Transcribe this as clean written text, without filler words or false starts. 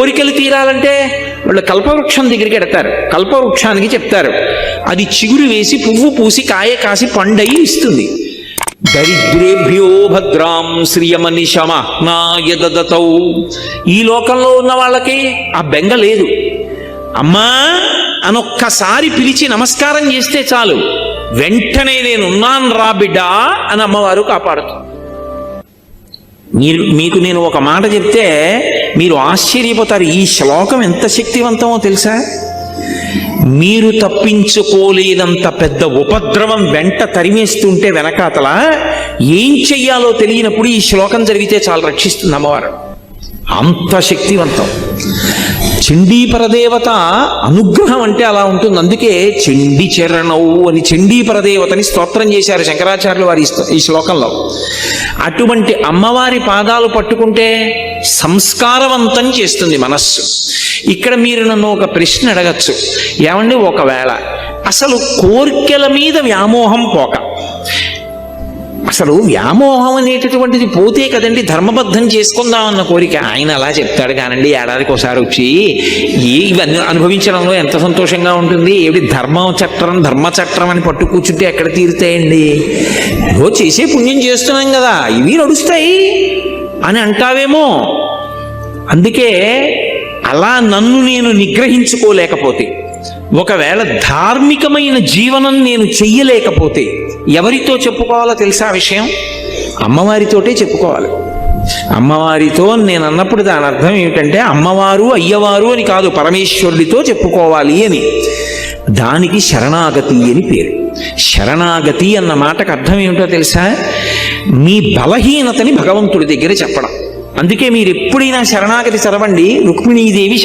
కోరికలు తీరాలంటే వాళ్ళు కల్పవృక్షం దగ్గరికి ఎడతారు, కల్పవృక్షానికి చెప్తారు, అది చిగురు వేసి పువ్వు పూసి కాయ కాసి పండయి ఇస్తుంది. దరిద్రేభ్యో భద్రాం శ్రియమనిశమహ్నాయ దదతౌ. ఈ లోకంలో ఉన్న వాళ్ళకి ఆ బెంగ లేదు. అమ్మా అనొక్కసారి పిలిచి నమస్కారం చేస్తే చాలు, వెంటనే నేనున్నాను రా బిడ్డా అని అమ్మవారు కాపాడుతుంది. మీకు నేను ఒక మాట చెప్తే మీరు ఆశ్చర్యపోతారు. ఈ శ్లోకం ఎంత శక్తివంతమో తెలుసా? మీరు తప్పించుకోలేనంత పెద్ద ఉపద్రవం వెంట తరిమేస్తుంటే వెనకాతల ఏం చెయ్యాలో తెలియనప్పుడు ఈ శ్లోకం జరిగితే చాలా రక్షిస్తుంది అమ్మవారు. అంత శక్తివంతం. చండీపరదేవత అనుగ్రహం అంటే అలా ఉంటుంది. అందుకే చండీ చరణవు అని చండీపరదేవతని స్తోత్రం చేశారు శంకరాచార్యులు వారి ఈ శ్లోకంలో. అటువంటి అమ్మవారి పాదాలు పట్టుకుంటే సంస్కారవంతం చేస్తుంది మనస్సు. ఇక్కడ మీరు నన్ను ఒక ప్రశ్న అడగచ్చు, ఏమండి ఒకవేళ అసలు కోర్కెల మీద వ్యామోహం పోక, అసలు వ్యామోహం అనేటటువంటిది పోతే కదండి ధర్మబద్ధం చేసుకుందామన్న కోరిక. ఆయన అలా చెప్తాడు కానండి, ఏడాదికి ఒకసారి వచ్చి ఇవన్నీ అనుభవించడంలో ఎంత సంతోషంగా ఉంటుంది. ఏమిటి ధర్మచట్రం అని పట్టు కూర్చుంటే ఎక్కడ తీరుతాయండి? రోజు చేసే పుణ్యం చేస్తున్నాం కదా, ఇవి నడుస్తాయి అని అంటావేమో. అందుకే అలా నన్ను నేను నిగ్రహించుకోలేకపోతే, ఒకవేళ ధార్మికమైన జీవనం నేను చెయ్యలేకపోతే ఎవరితో చెప్పుకోవాలో తెలుసా విషయం? అమ్మవారితోటే చెప్పుకోవాలి. అమ్మవారితో నేను అన్నప్పుడు దాని అర్థం ఏమిటంటే అమ్మవారు అయ్యవారు అని కాదు, పరమేశ్వరుడితో చెప్పుకోవాలి అని. దానికి శరణాగతి అని పేరు. శరణాగతి అన్న మాటకు అర్థం ఏమిటో తెలుసా? మీ బలహీనతని భగవంతుడి దగ్గర చెప్పడం. అందుకే మీరు ఎప్పుడైనా శరణాగతి చదవండి, రుక్మిణీదేవి